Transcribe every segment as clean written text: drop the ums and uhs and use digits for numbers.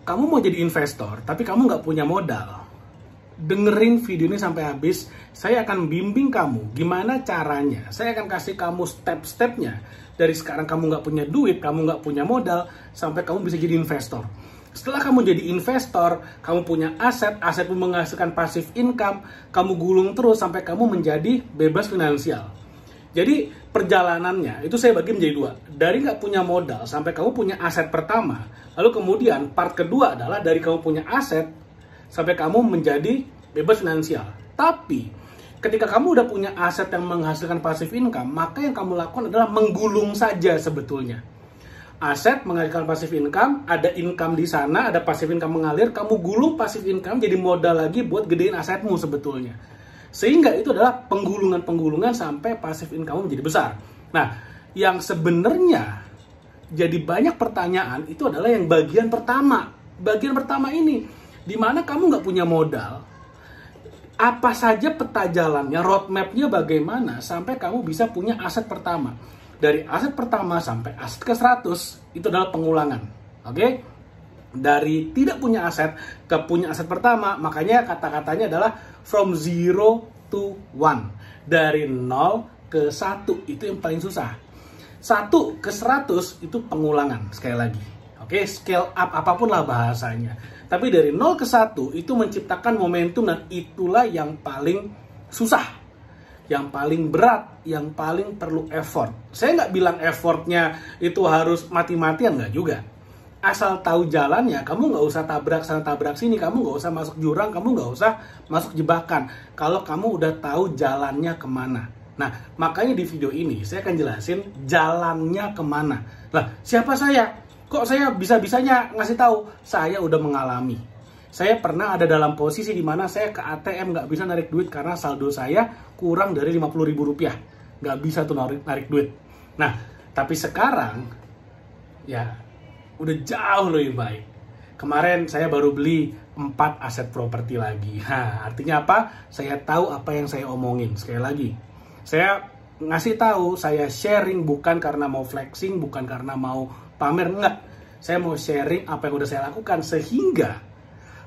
kamu mau jadi investor, tapi kamu nggak punya modal, dengerin video ini sampai habis. Saya akan bimbing kamu gimana caranya. Saya akan kasih kamu step-stepnya. Dari sekarang kamu nggak punya duit, kamu nggak punya modal, sampai kamu bisa jadi investor. Setelah kamu jadi investor, kamu punya aset, aset menghasilkan passive income, kamu gulung terus sampai kamu menjadi bebas finansial. Jadi perjalanannya itu saya bagi menjadi dua. Dari nggak punya modal sampai kamu punya aset pertama. Lalu kemudian part kedua adalah dari kamu punya aset sampai kamu menjadi bebas finansial. Tapi ketika kamu udah punya aset yang menghasilkan passive income, maka yang kamu lakukan adalah menggulung saja sebetulnya. Aset menghasilkan passive income, ada income di sana, ada passive income mengalir, kamu gulung passive income jadi modal lagi buat gedein asetmu sebetulnya. Sehingga itu adalah penggulungan-penggulungan sampai passive income menjadi besar. Nah, yang sebenarnya jadi banyak pertanyaan itu adalah yang bagian pertama. Bagian pertama ini, di mana kamu nggak punya modal, apa saja peta jalannya, roadmap-nya bagaimana sampai kamu bisa punya aset pertama. Dari aset pertama sampai aset ke 100, itu adalah pengulangan. Oke? Dari tidak punya aset ke punya aset pertama, makanya kata-katanya adalah from 0 to 1. Dari 0 ke 1, itu yang paling susah. 1 ke 100 itu pengulangan, sekali lagi. Oke, scale up apapun lah bahasanya. Tapi dari 0 ke 1 itu menciptakan momentum, dan itulah yang paling susah, yang paling berat, yang paling perlu effort. Saya nggak bilang effortnya itu harus mati-matian, nggak juga. Asal tahu jalannya, kamu nggak usah tabrak sana tabrak sini, kamu nggak usah masuk jurang, kamu nggak usah masuk jebakan. Kalau kamu udah tahu jalannya kemana. Nah, makanya di video ini saya akan jelasin jalannya kemana. Lah, siapa saya? Kok saya bisa-bisanya ngasih tahu? Saya udah mengalami. Saya pernah ada dalam posisi di mana saya ke ATM nggak bisa narik duit karena saldo saya kurang dari Rp50.000. Nggak bisa tuh narik duit. Nah, tapi sekarang, ya udah jauh lebih baik. Kemarin saya baru beli 4 aset properti lagi. Nah, artinya apa? Saya tahu apa yang saya omongin. Sekali lagi, saya ngasih tahu, saya sharing bukan karena mau flexing, bukan karena mau pamer, enggak. Saya mau sharing apa yang udah saya lakukan, sehingga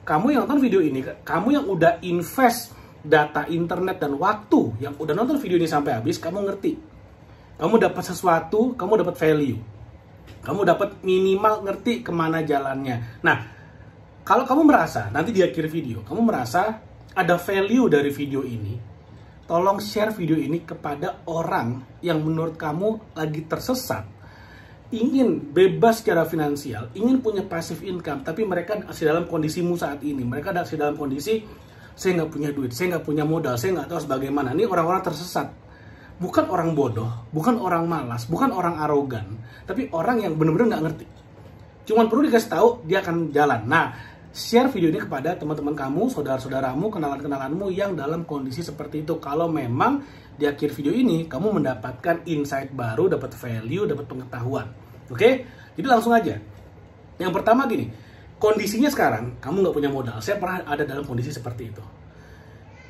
kamu yang nonton video ini, kamu yang udah invest data internet dan waktu, yang udah nonton video ini sampai habis, kamu ngerti. Kamu dapat sesuatu, kamu dapat value. Kamu dapat minimal ngerti kemana jalannya. Nah, kalau kamu merasa, nanti di akhir video, kamu merasa ada value dari video ini, tolong share video ini kepada orang yang menurut kamu lagi tersesat, ingin bebas secara finansial, ingin punya passive income, tapi mereka masih dalam kondisimu saat ini. Mereka masih dalam kondisi, saya nggak punya duit, saya nggak punya modal, saya nggak tahu bagaimana. Ini orang-orang tersesat. Bukan orang bodoh, bukan orang malas, bukan orang arogan, tapi orang yang benar-benar nggak ngerti. Cuman perlu dikasih tahu, dia akan jalan. Nah, share video ini kepada teman-teman kamu, saudara-saudaramu, kenalan-kenalanmu yang dalam kondisi seperti itu. Kalau memang di akhir video ini kamu mendapatkan insight baru, dapat value, dapat pengetahuan. Oke? Jadi langsung aja. Yang pertama gini, kondisinya sekarang kamu nggak punya modal. Saya pernah ada dalam kondisi seperti itu.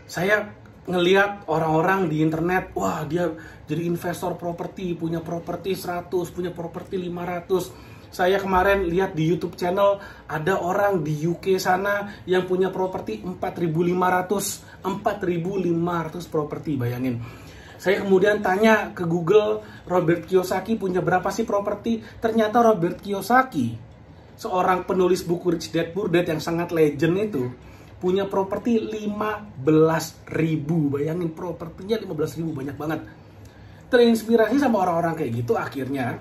Saya ngelihat orang-orang di internet, wah dia jadi investor properti, punya properti 100, punya properti 500. Saya kemarin lihat di YouTube channel ada orang di UK sana yang punya properti 4.500 properti, bayangin. Saya kemudian tanya ke Google, Robert Kiyosaki punya berapa sih properti? Ternyata Robert Kiyosaki, seorang penulis buku Rich Dad Poor Dad yang sangat legend itu, punya properti 15.000. Bayangin, propertinya 15.000, banyak banget. Terinspirasi sama orang-orang kayak gitu, akhirnya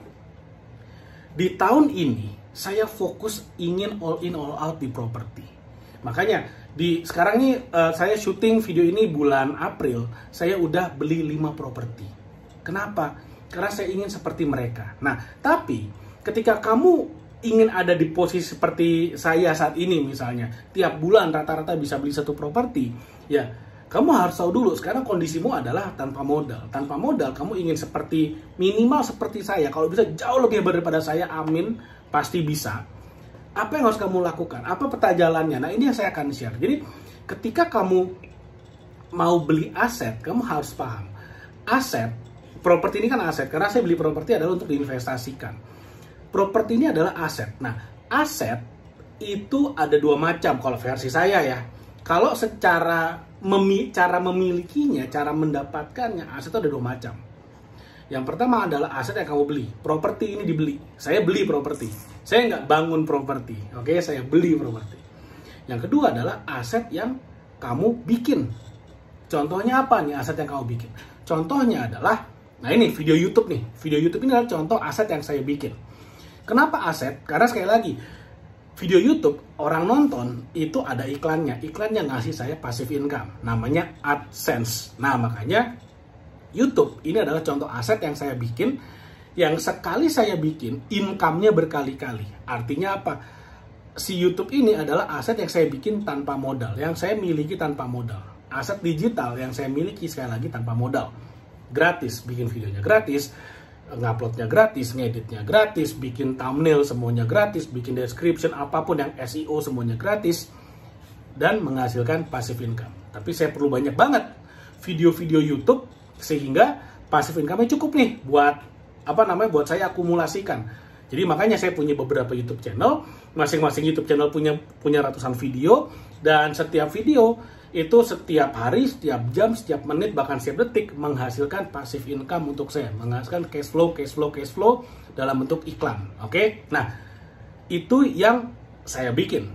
di tahun ini saya fokus ingin all in all out di properti. Makanya sekarang ini saya syuting video ini bulan April, saya udah beli 5 properti. Kenapa? Karena saya ingin seperti mereka. Nah, tapi ketika kamu ingin ada di posisi seperti saya saat ini misalnya, tiap bulan rata-rata bisa beli 1 properti, ya kamu harus tahu dulu sekarang kondisimu adalah tanpa modal. Tanpa modal kamu ingin seperti, minimal seperti saya, kalau bisa jauh lebih hebat daripada saya, amin, pasti bisa. Apa yang harus kamu lakukan? Apa peta jalannya? Nah, ini yang saya akan share. Jadi ketika kamu mau beli aset, kamu harus paham aset, properti ini kan aset, karena saya beli properti adalah untuk diinvestasikan. Properti ini adalah aset. Nah, aset itu ada dua macam kalau versi saya ya. Kalau secara cara memilikinya, cara mendapatkannya, aset itu ada dua macam. Yang pertama adalah aset yang kamu beli. Properti ini dibeli. Saya beli properti. Saya nggak bangun properti. Oke, saya beli properti. Yang kedua adalah aset yang kamu bikin. Contohnya apa nih aset yang kamu bikin? Contohnya adalah, nah ini video YouTube nih. Video YouTube ini adalah contoh aset yang saya bikin. Kenapa aset? Karena sekali lagi, video YouTube orang nonton itu ada iklannya. Iklannya ngasih saya passive income. Namanya AdSense. Nah makanya YouTube ini adalah contoh aset yang saya bikin. Yang sekali saya bikin, income-nya berkali-kali. Artinya apa? Si YouTube ini adalah aset yang saya bikin tanpa modal. Yang saya miliki tanpa modal. Aset digital yang saya miliki sekali lagi tanpa modal. Gratis, bikin videonya gratis, nguploadnya gratis, ngeditnya gratis, bikin thumbnail semuanya gratis, bikin description apapun yang SEO semuanya gratis, dan menghasilkan passive income. Tapi saya perlu banyak banget video-video YouTube sehingga passive income-nya cukup nih buat buat saya akumulasikan. Jadi makanya saya punya beberapa YouTube channel, masing-masing YouTube channel punya ratusan video, dan setiap video itu setiap hari, setiap jam, setiap menit, bahkan setiap detik menghasilkan passive income untuk saya, menghasilkan cash flow dalam bentuk iklan. Oke? Nah, itu yang saya bikin.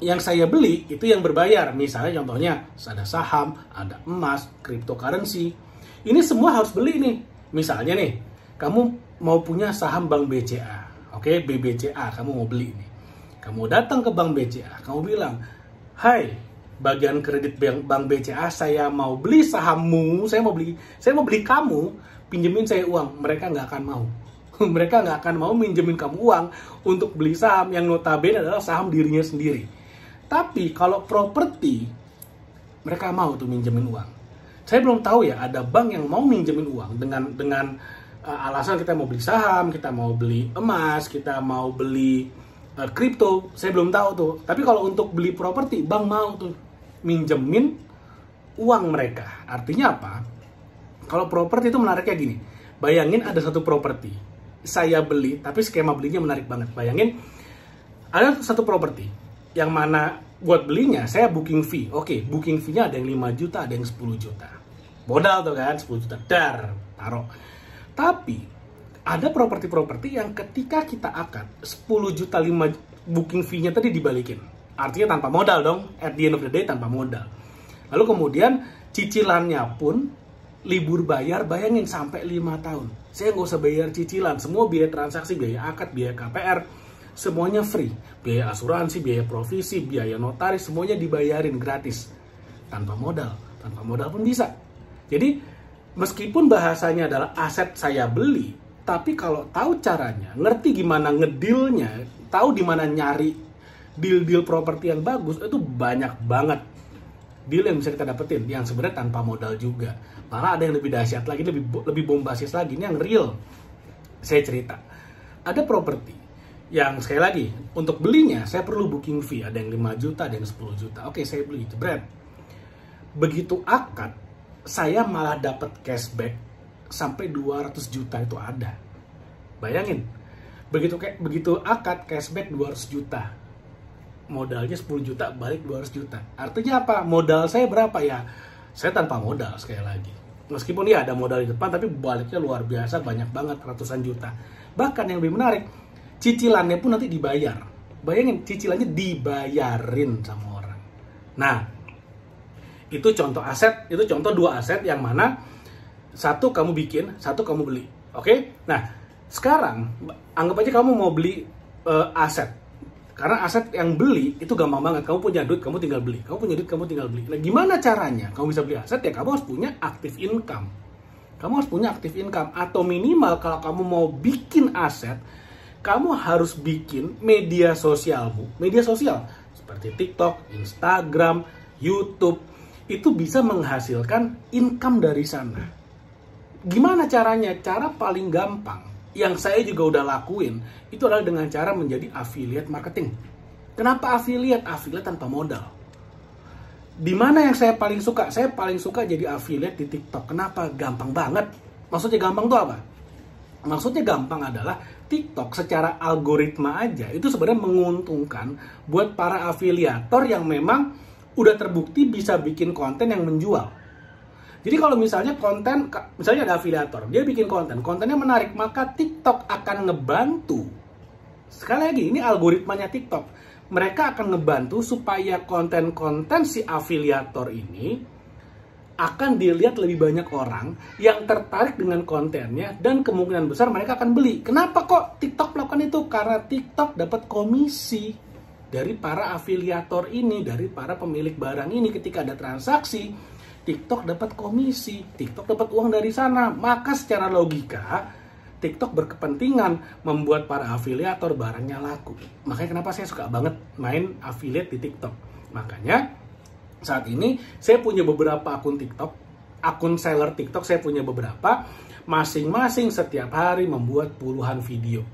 Yang saya beli itu yang berbayar. Misalnya contohnya ada saham, ada emas, cryptocurrency. Ini semua harus beli nih. Misalnya nih, kamu mau punya saham Bank BCA. Oke, BBCA kamu mau beli nih. Kamu datang ke Bank BCA, kamu bilang, "Hai, bagian kredit Bank BCA, saya mau beli sahammu, saya mau beli kamu, pinjemin saya uang." Mereka nggak akan mau. Mereka nggak akan mau minjemin kamu uang untuk beli saham yang notabene adalah saham dirinya sendiri. Tapi kalau properti, mereka mau tuh minjemin uang. Saya belum tahu ya ada bank yang mau minjemin uang dengan alasan kita mau beli saham, kita mau beli emas, kita mau beli kripto. Saya belum tahu tuh. Tapi kalau untuk beli properti, bank mau tuh minjemin uang mereka. Artinya apa? Kalau properti itu menariknya gini. Bayangin ada satu properti, saya beli, tapi skema belinya menarik banget. Bayangin ada satu properti yang mana buat belinya saya booking fee. Oke, booking fee-nya ada yang 5 juta, ada yang 10 juta. Modal tuh kan, 10 juta taruh. Tapi ada properti-properti yang ketika kita akad 10 juta 5 booking fee-nya tadi dibalikin. Artinya tanpa modal dong, at the end of the day tanpa modal. Lalu kemudian cicilannya pun libur bayar, bayangin sampai 5 tahun. Saya nggak usah bayar cicilan, semua biaya transaksi, biaya akad, biaya KPR, semuanya free. Biaya asuransi, biaya provisi, biaya notaris, semuanya dibayarin gratis. Tanpa modal pun bisa. Jadi meskipun bahasanya adalah aset saya beli, tapi kalau tahu caranya, ngerti gimana ngedilnya, tahu di mana nyari deal properti yang bagus, itu banyak banget deal yang bisa kita dapetin yang sebenarnya tanpa modal juga. Malah ada yang lebih dahsyat lagi, lebih bombastis lagi. Ini yang real. Saya cerita. Ada properti yang sekali lagi untuk belinya saya perlu booking fee, ada yang 5 juta, ada yang 10 juta. Oke, saya beli, jebret. Begitu akad, saya malah dapat cashback sampai 200 juta itu ada. Bayangin, begitu akad cashback 200 juta. Modalnya 10 juta, balik 200 juta. Artinya apa? Modal saya berapa ya? Saya tanpa modal sekali lagi. Meskipun ya ada modal di depan, tapi baliknya luar biasa, banyak banget, ratusan juta. Bahkan yang lebih menarik, cicilannya pun nanti dibayar. Bayangin, cicilannya dibayarin sama orang. Nah, itu contoh aset, itu contoh dua aset yang mana satu kamu bikin, satu kamu beli. Oke? Nah, sekarang anggap aja kamu mau beli aset. Karena aset yang beli itu gampang banget. Kamu punya duit, kamu tinggal beli. Kamu punya duit, kamu tinggal beli. Nah, gimana caranya kamu bisa beli aset? Ya, kamu harus punya active income. Kamu harus punya active income. Atau minimal kalau kamu mau bikin aset, kamu harus bikin media sosialmu. Media sosial seperti TikTok, Instagram, YouTube. Itu bisa menghasilkan income dari sana. Gimana caranya? Cara paling gampang yang saya juga udah lakuin itu adalah dengan cara menjadi affiliate marketing. Kenapa affiliate? Affiliate tanpa modal. Dimana yang saya paling suka? Saya paling suka jadi affiliate di TikTok. Kenapa? Gampang banget. Maksudnya gampang tuh apa? Maksudnya gampang adalah TikTok secara algoritma aja itu sebenarnya menguntungkan buat para afiliator yang memang udah terbukti bisa bikin konten yang menjual. Jadi kalau misalnya misalnya ada afiliator, dia bikin kontennya menarik, maka TikTok akan ngebantu. Sekali lagi, ini algoritmanya TikTok. Mereka akan ngebantu supaya konten-konten si afiliator ini akan dilihat lebih banyak orang yang tertarik dengan kontennya, dan kemungkinan besar mereka akan beli. Kenapa kok TikTok melakukan itu? Karena TikTok dapat komisi dari para afiliator ini, dari para pemilik barang ini. Ketika ada transaksi, TikTok dapat komisi, TikTok dapat uang dari sana. Maka secara logika, TikTok berkepentingan membuat para afiliator barangnya laku. Makanya kenapa saya suka banget main affiliate di TikTok. Makanya saat ini saya punya beberapa akun TikTok, akun seller TikTok saya punya beberapa, masing-masing setiap hari membuat puluhan video.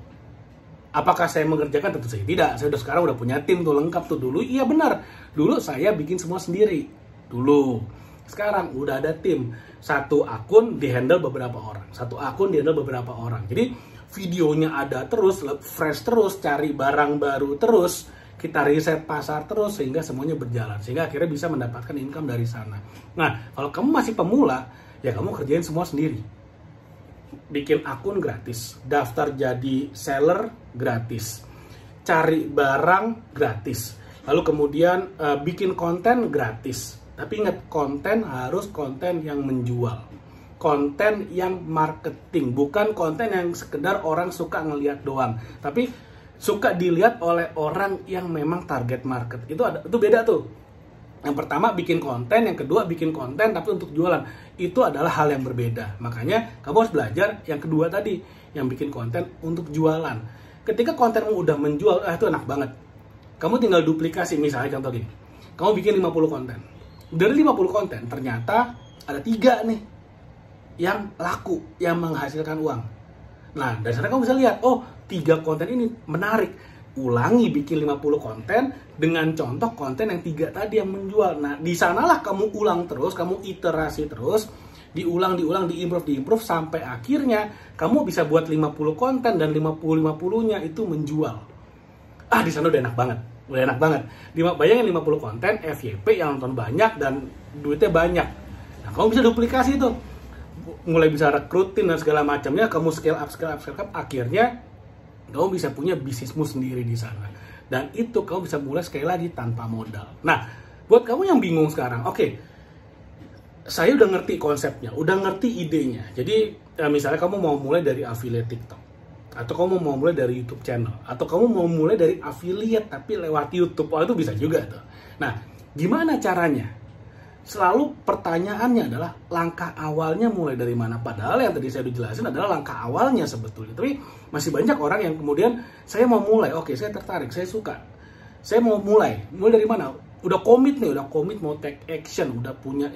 Apakah saya mengerjakan? Tentu saja tidak. Saya sekarang udah punya tim tuh lengkap tuh. Dulu iya benar, dulu saya bikin semua sendiri dulu. Sekarang udah ada tim, satu akun dihandle beberapa orang, satu akun dihandle beberapa orang. Jadi videonya ada terus, fresh terus, cari barang baru terus, kita riset pasar terus, sehingga semuanya berjalan, sehingga akhirnya bisa mendapatkan income dari sana. Nah, kalau kamu masih pemula, ya kamu kerjain semua sendiri. Bikin akun gratis, daftar jadi seller gratis, cari barang gratis, lalu kemudian bikin konten gratis. Tapi ingat, konten harus konten yang menjual, konten yang marketing, bukan konten yang sekedar orang suka ngeliat doang, tapi suka dilihat oleh orang yang memang target market. Itu beda tuh. Yang pertama bikin konten, yang kedua bikin konten tapi untuk jualan. Itu adalah hal yang berbeda. Makanya kamu harus belajar yang kedua tadi, yang bikin konten untuk jualan. Ketika kontenmu udah menjual, itu enak banget. Kamu tinggal duplikasi, misalnya contoh gini. Kamu bikin 50 konten. Dari 50 konten ternyata ada 3 nih yang laku, yang menghasilkan uang. Nah, dari sana kamu bisa lihat, oh 3 konten ini menarik. Ulangi bikin 50 konten dengan contoh konten yang 3 tadi yang menjual. Nah, di sanalah kamu ulang terus, kamu iterasi terus, diulang, diimprove sampai akhirnya kamu bisa buat 50 konten dan 50-50-nya itu menjual. Di sana udah enak banget. Udah enak banget. Bayangin 50 konten, FYP yang nonton banyak dan duitnya banyak. Nah, kamu bisa duplikasi itu. Mulai bisa rekrutin dan segala macamnya, kamu scale up, akhirnya kamu bisa punya bisnismu sendiri di sana. Dan itu kamu bisa mulai sekali lagi tanpa modal. Nah, buat kamu yang bingung sekarang, oke, saya udah ngerti konsepnya, udah ngerti idenya. Jadi misalnya kamu mau mulai dari affiliate TikTok, atau kamu mau mulai dari YouTube channel, atau kamu mau mulai dari affiliate tapi lewat YouTube, itu bisa juga tuh. Nah, gimana caranya? Selalu pertanyaannya adalah langkah awalnya mulai dari mana? Padahal yang tadi saya udah jelasin adalah langkah awalnya sebetulnya. Tapi masih banyak orang yang kemudian, saya mau mulai, oke, saya tertarik, saya suka, saya mau mulai dari mana? Udah komit nih, mau take action, udah punya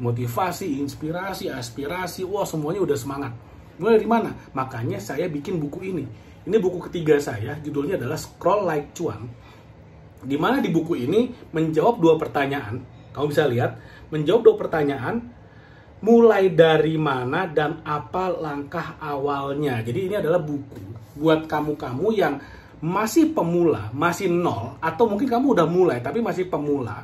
motivasi, inspirasi, aspirasi, wah semuanya udah semangat. Mulai dari mana? Makanya saya bikin buku ini. Ini buku ketiga saya, judulnya adalah Scroll Like Cuan. Dimana di buku ini menjawab 2 pertanyaan. Kamu bisa lihat, menjawab 2 pertanyaan, mulai dari mana dan apa langkah awalnya. Jadi ini adalah buku buat kamu-kamu yang masih pemula, masih nol, atau mungkin kamu udah mulai tapi masih pemula.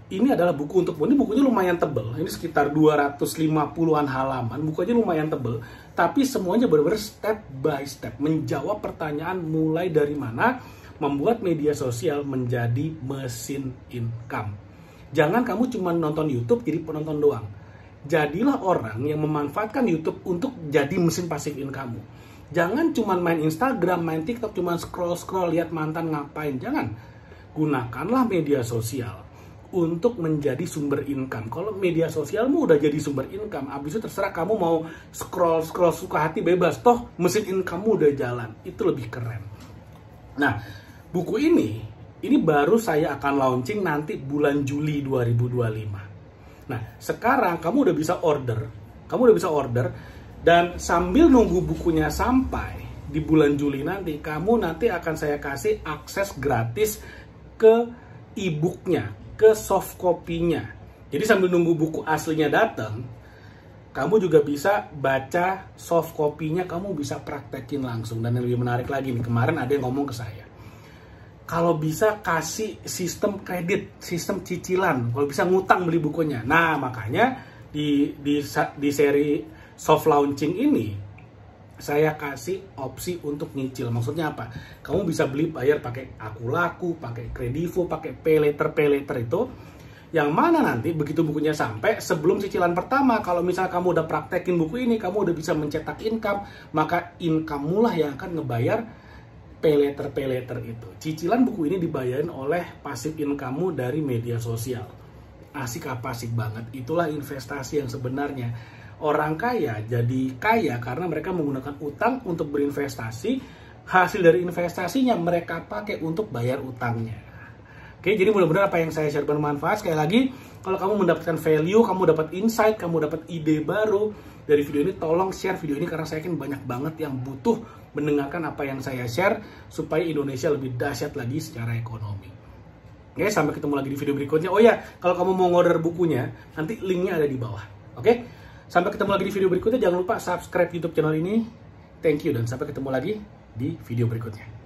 Ini adalah buku untukmu. Ini bukunya lumayan tebel, ini sekitar 250-an halaman, bukunya lumayan tebel, tapi semuanya benar-benar step by step, menjawab pertanyaan mulai dari mana membuat media sosial menjadi mesin income. Jangan kamu cuma nonton YouTube jadi penonton doang. Jadilah orang yang memanfaatkan YouTube untuk jadi mesin pasif income kamu. Jangan cuma main Instagram, main TikTok, cuma scroll-scroll, lihat mantan ngapain. Jangan. Gunakanlah media sosial untuk menjadi sumber income. Kalau media sosialmu udah jadi sumber income, abis itu terserah kamu mau scroll-scroll suka hati, bebas. Toh mesin income-mu udah jalan. Itu lebih keren. Nah, buku ini baru saya akan launching nanti bulan Juli 2025. Nah, sekarang kamu udah bisa order, dan sambil nunggu bukunya sampai di bulan Juli nanti, kamu nanti akan saya kasih akses gratis ke e-booknya, ke soft copy-nya. Jadi sambil nunggu buku aslinya datang, Kamu juga bisa baca soft copy-nya, kamu bisa praktekin langsung. Dan yang lebih menarik lagi nih, kemarin ada yang ngomong ke saya, kalau bisa kasih sistem kredit, sistem cicilan, kalau bisa ngutang beli bukunya. Nah, makanya di seri soft launching ini, saya kasih opsi untuk nyicil. Maksudnya apa? Kamu bisa beli bayar pakai Aku Laku, pakai Kredivo, pakai pay later itu. Yang mana nanti begitu bukunya sampai, sebelum cicilan pertama, kalau misalnya kamu udah praktekin buku ini, kamu udah bisa mencetak income, maka income lah yang akan ngebayar pay later itu. Cicilan buku ini dibayarin oleh passive income dari media sosial. Asik apa asik banget. Itulah investasi yang sebenarnya. Orang kaya jadi kaya karena mereka menggunakan utang untuk berinvestasi. Hasil dari investasinya mereka pakai untuk bayar utangnya. Oke, jadi mudah-mudahan apa yang saya share bermanfaat. Sekali lagi, kalau kamu mendapatkan value, kamu dapat insight, kamu dapat ide baru dari video ini, tolong share video ini karena saya yakin banyak banget yang butuh mendengarkan apa yang saya share supaya Indonesia lebih dahsyat lagi secara ekonomi. Oke, sampai ketemu lagi di video berikutnya. Oh ya, kalau kamu mau order bukunya, nanti linknya ada di bawah. Oke, sampai ketemu lagi di video berikutnya. Jangan lupa subscribe YouTube channel ini. Thank you dan sampai ketemu lagi di video berikutnya.